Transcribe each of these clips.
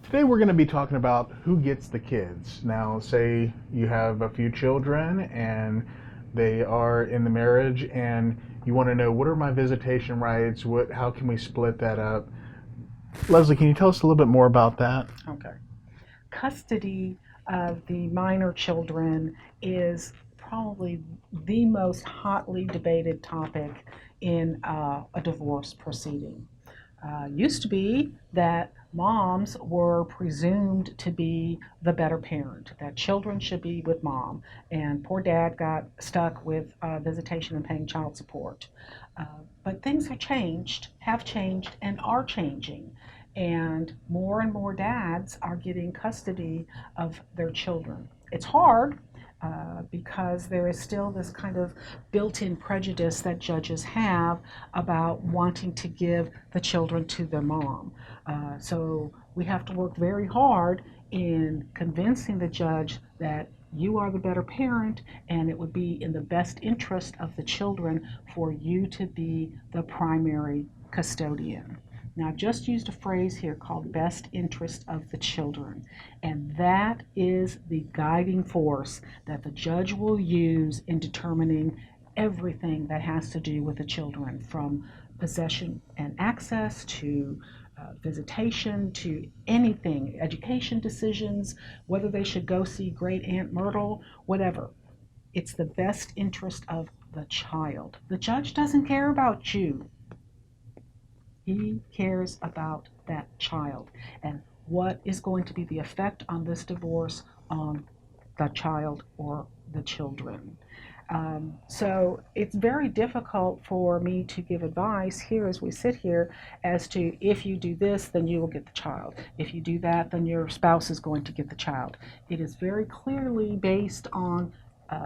Today we're going to be talking about who gets the kids. Now, say you have a few children and they are in the marriage and you want to know, what are my visitation rights? How can we split that up? Leslie, can you tell us a little bit more about that? Okay. Custody of the minor children is probably the most hotly debated topic in a divorce proceeding. Used to be that moms were presumed to be the better parent, that children should be with mom, and poor dad got stuck with visitation and paying child support. Uh, but things have changed, and are changing. And more dads are getting custody of their children. It's hard because there is still this kind of built in prejudice that judges have about wanting to give the children to their mom. So we have to work very hard in convincing the judge that you are the better parent and it would be in the best interest of the children for you to be the primary custodian. Now, I've just used a phrase here called best interest of the children, and that is the guiding force that the judge will use in determining everything that has to do with the children, from possession and access to visitation to anything, education decisions, whether they should go see Great Aunt Myrtle, whatever. It's the best interest of the child. The judge doesn't care about you. He cares about that child and what is going to be the effect on this divorce on the child or the children. So it's very difficult for me to give advice here as we sit here as to, if you do this, then you will get the child. If you do that, then your spouse is going to get the child. It is very clearly based on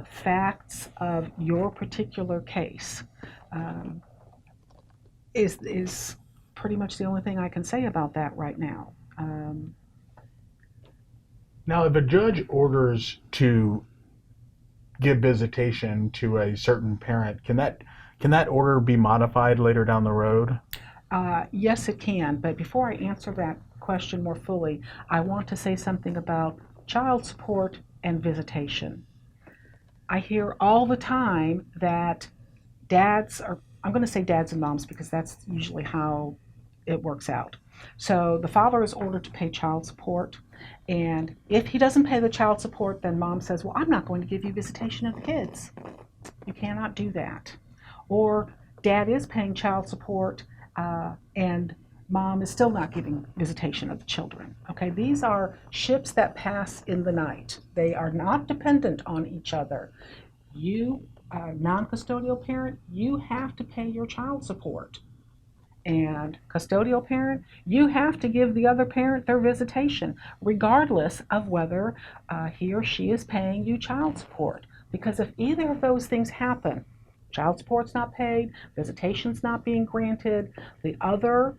facts of your particular case. Um, is pretty much the only thing I can say about that right now. Now, if a judge orders to give visitation to a certain parent, can that order be modified later down the road? Yes, it can, but before I answer that question more fully, I want to say something about child support and visitation. I hear all the time that dads are, I'm going to say dads and moms because that's usually how it works out. So the father is ordered to pay child support, and if he doesn't pay the child support, then mom says, well, I'm not going to give you visitation of the kids. You cannot do that. Or dad is paying child support, and mom is still not giving visitation of the children. Okay, these are ships that pass in the night. They are not dependent on each other. You, a non-custodial parent, you have to pay your child support. And custodial parent, you have to give the other parent their visitation, regardless of whether he or she is paying you child support. Because if either of those things happen, child support's not paid, visitation's not being granted, the other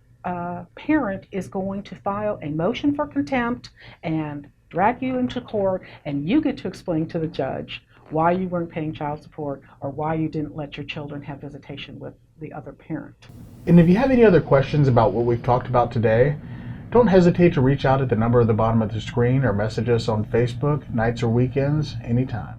parent is going to file a motion for contempt and drag you into court, and you get to explain to the judge why you weren't paying child support or why you didn't let your children have visitation with the other parent. And if you have any other questions about what we've talked about today, don't hesitate to reach out at the number at the bottom of the screen or message us on Facebook, nights or weekends, anytime.